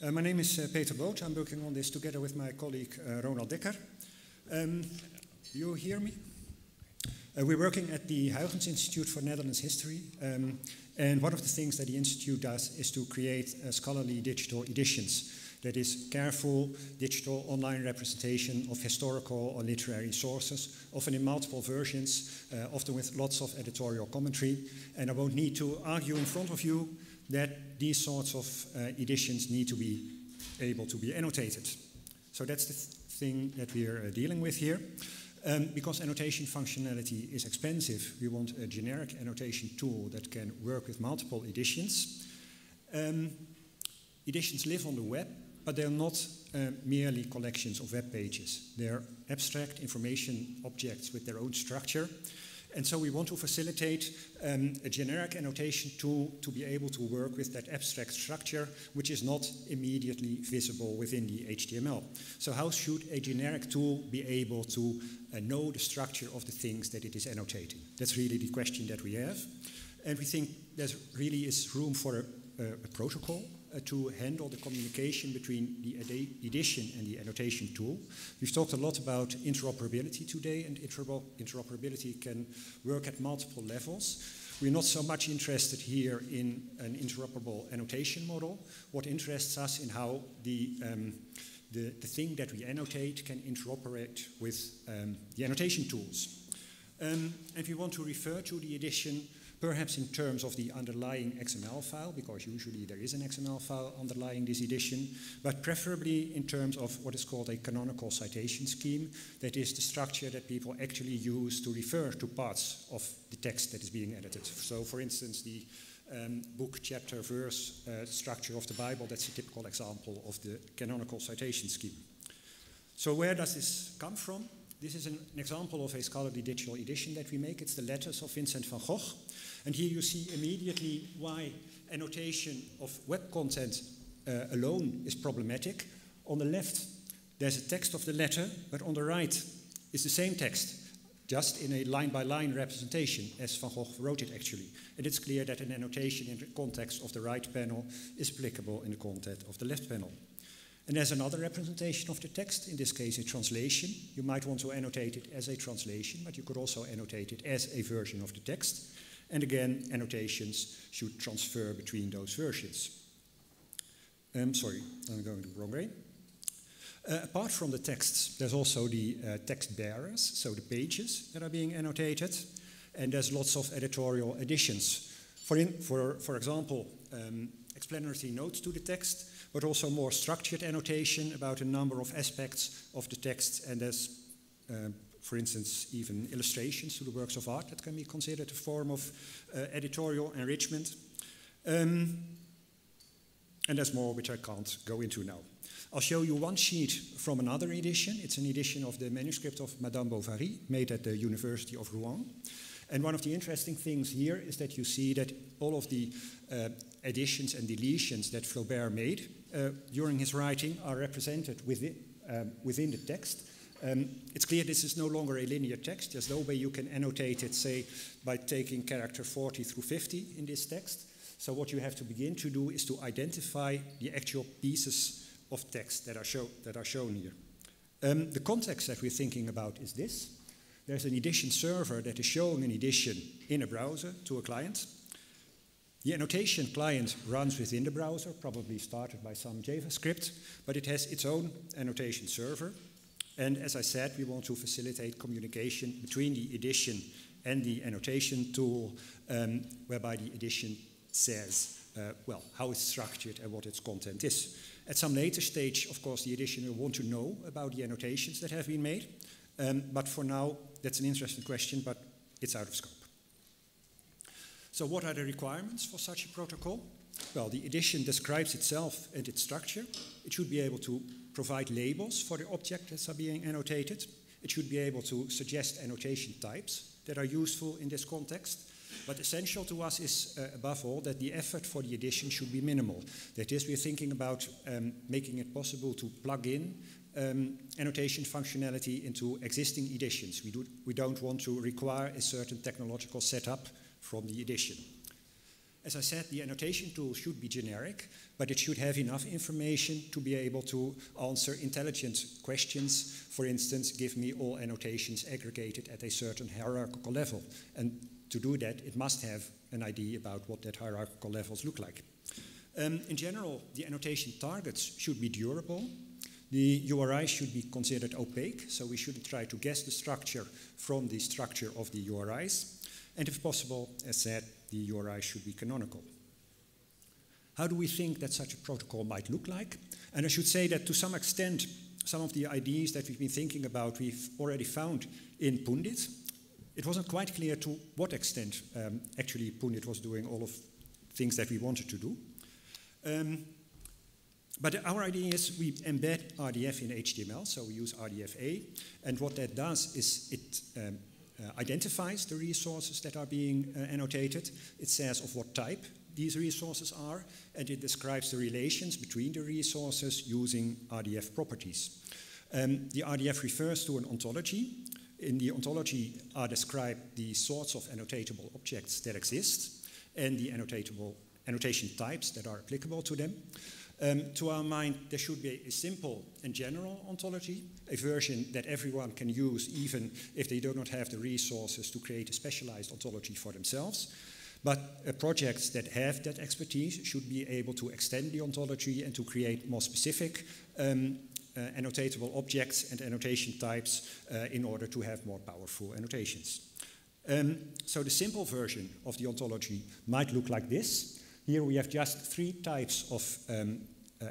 My name is Peter Boot. I'm working on this together with my colleague Ronald Dekker. You hear me? We're working at the Hypothes Institute for Netherlands History, and one of the things that the Institute does is to create scholarly digital editions. That is careful digital online representation of historical or literary sources, often in multiple versions, often with lots of editorial commentary. And I won't need to argue in front of you that these sorts of editions need to be able to be annotated. So that's the thing that we're dealing with here. Because annotation functionality is expensive, we want a generic annotation tool that can work with multiple editions. Editions live on the web, but they're not merely collections of web pages. They're abstract information objects with their own structure. And so we want to facilitate a generic annotation tool to be able to work with that abstract structure, which is not immediately visible within the HTML. So how should a generic tool be able to know the structure of the things that it is annotating? That's really the question that we have. And we think there really is room for a protocol to handle the communication between the edition and the annotation tool. We've talked a lot about interoperability today, and interoperability can work at multiple levels. We're not so much interested here in an interoperable annotation model. What interests us in how the thing that we annotate can interoperate with the annotation tools. And we want to refer to the edition perhaps in terms of the underlying XML file, because usually there is an XML file underlying this edition, but preferably in terms of what is called a canonical citation scheme. That is the structure that people actually use to refer to parts of the text that is being edited. So for instance, the book, chapter, verse structure of the Bible, that's a typical example of the canonical citation scheme. So where does this come from? This is an example of a scholarly digital edition that we make. It's the Letters of Vincent van Gogh. And here you see immediately why annotation of web content alone is problematic. On the left, there's a text of the letter, but on the right is the same text, just in a line-by-line representation, as Van Gogh wrote it actually. And it's clear that an annotation in the context of the right panel is applicable in the context of the left panel. And there's another representation of the text, in this case a translation. You might want to annotate it as a translation, but you could also annotate it as a version of the text. And again, annotations should transfer between those versions. Sorry, I'm going the wrong way. Apart from the texts, there's also the text bearers, so the pages that are being annotated. And there's lots of editorial additions. For example, explanatory notes to the text, but also more structured annotation about a number of aspects of the text. And there's, for instance, even illustrations to the works of art that can be considered a form of editorial enrichment. And there's more which I can't go into now. I'll show you one sheet from another edition. It's an edition of the manuscript of Madame Bovary, made at the University of Rouen. And one of the interesting things here is that you see that all of the additions and deletions that Flaubert made during his writing are represented within the text. It's clear this is no longer a linear text. There's no way you can annotate it, say, by taking character 40 through 50 in this text. So what you have to begin to do is to identify the actual pieces of text that are shown here. The context that we're thinking about is this. There's an edition server that is showing an edition in a browser to a client. The annotation client runs within the browser, probably started by some JavaScript, but it has its own annotation server. And as I said, we want to facilitate communication between the edition and the annotation tool, whereby the edition says, well, how it's structured and what its content is. At some later stage, of course, the edition will want to know about the annotations that have been made. But for now, that's an interesting question, but it's out of scope. So what are the requirements for such a protocol? Well, the edition describes itself and its structure. It should be able to provide labels for the objects that are being annotated. It should be able to suggest annotation types that are useful in this context. But essential to us is, above all, that the effort for the edition should be minimal. That is, we're thinking about making it possible to plug in annotation functionality into existing editions. We don't want to require a certain technological setup from the edition. As I said, the annotation tool should be generic, but it should have enough information to be able to answer intelligent questions. For instance, give me all annotations aggregated at a certain hierarchical level. And to do that, it must have an idea about what that hierarchical levels look like. In general, the annotation targets should be durable. The URI should be considered opaque, so we shouldn't try to guess the structure from the structure of the URIs. And if possible, as said, the URI should be canonical. How do we think that such a protocol might look like? And I should say that to some extent, some of the ideas that we've been thinking about, we've already found in Pundit. It wasn't quite clear to what extent actually Pundit was doing all of things that we wanted to do. But our idea is we embed RDF in HTML, so we use RDFA, and what that does is it identifies the resources that are being annotated. It says of what type these resources are, and it describes the relations between the resources using RDF properties. The RDF refers to an ontology. In the ontology are described the sorts of annotatable objects that exist and the annotation types that are applicable to them. To our mind, there should be a simple and general ontology, a version that everyone can use even if they do not have the resources to create a specialized ontology for themselves. But projects that have that expertise should be able to extend the ontology and to create more specific annotatable objects and annotation types in order to have more powerful annotations. So the simple version of the ontology might look like this. Here we have just 3 types of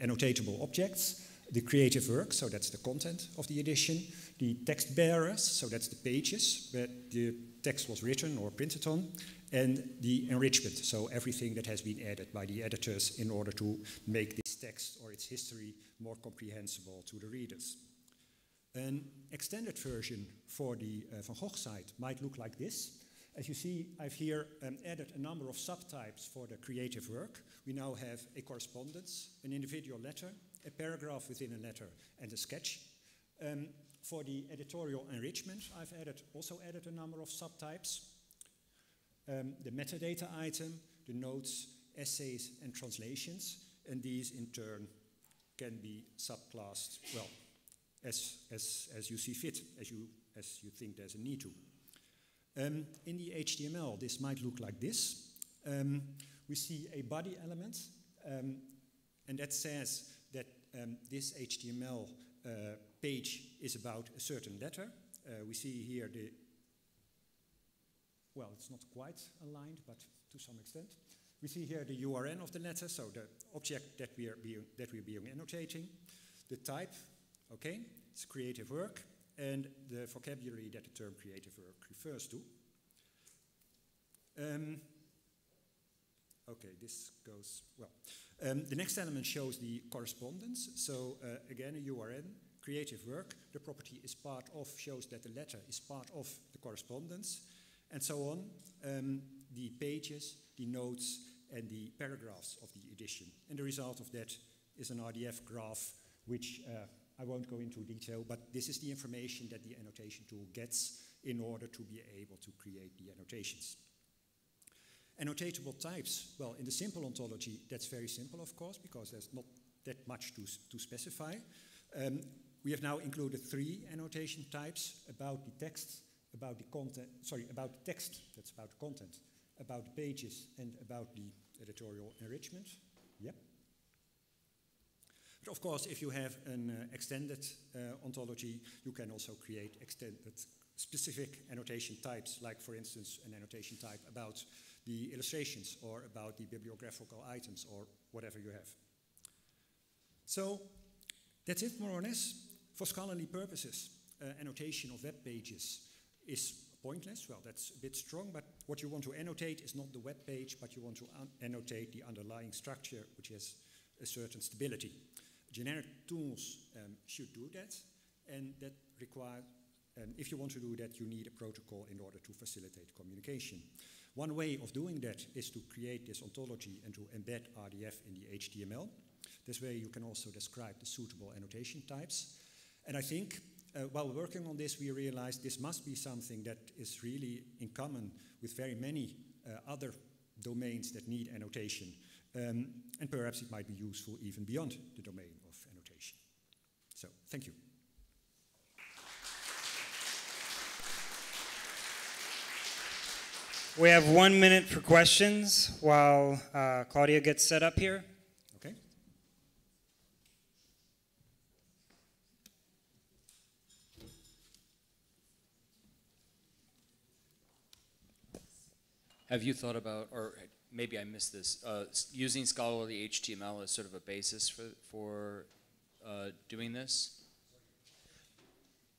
annotatable objects. The creative work, so that's the content of the edition. The text bearers, so that's the pages where the text was written or printed on. And the enrichment, so everything that has been added by the editors in order to make this text or its history more comprehensible to the readers. An extended version for the Van Gogh site might look like this. As you see, I've here added a number of subtypes for the creative work. We now have a correspondence, an individual letter, a paragraph within a letter, and a sketch. For the editorial enrichment, I've also added a number of subtypes. The metadata item, the notes, essays, and translations, and these in turn can be subclassed, well, as you see fit, as you think there's a need to. In the HTML, this might look like this. We see a body element, and that says that this HTML page is about a certain letter. We see here well, it's not quite aligned, but to some extent. We see here the URN of the letter, so the object that we're being annotating. The type, okay, it's creative work, and the vocabulary that the term creative work refers to. Okay, this goes well. The next element shows the correspondence. So again, a URN, creative work. The property is part of, shows that the letter is part of the correspondence, and so on. The pages, the notes, and the paragraphs of the edition. And the result of that is an RDF graph, which I won't go into detail, but this is the information that the annotation tool gets in order to be able to create the annotations. Annotatable types, well, in the simple ontology, that's very simple, of course, because there's not that much to specify. We have now included 3 annotation types about the text, about the content, about the text, that's about the content, about the pages, and about the editorial enrichment. Yep. But of course, if you have an extended ontology, you can also create extended specific annotation types, like for instance, an annotation type about the illustrations or about the bibliographical items or whatever you have. So that's it, more or less. For scholarly purposes, annotation of web pages is pointless. Well, that's a bit strong, but what you want to annotate is not the web page, but you want to annotate the underlying structure, which has a certain stability. Generic tools should do that, and that requires, if you want to do that, you need a protocol in order to facilitate communication. One way of doing that is to create this ontology and to embed RDF in the HTML. This way you can also describe the suitable annotation types. And I think while working on this, we realized this must be something that is really in common with very many other domains that need annotation. And perhaps it might be useful even beyond the domain of annotation. So, thank you. We have 1 minute for questions while Claudia gets set up here. Okay. Have you thought about, or maybe I missed this, using scholarly HTML as sort of a basis for doing this?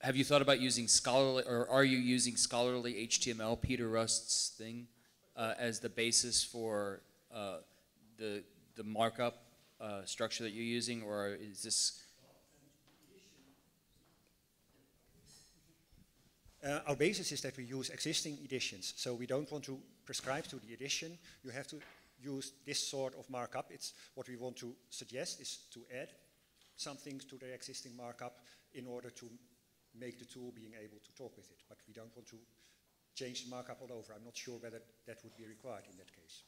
Have you thought about using scholarly, or are you using scholarly HTML, Peter Rust's thing, as the basis for the markup structure that you're using, or is this? Our basis is that we use existing editions, so we don't want to prescribe to the edition. You have to use this sort of markup. It's what we want to suggest is to add some things to the existing markup in order to make the tool being able to talk with it. But we don't want to change the markup all over. I'm not sure whether that would be required in that case.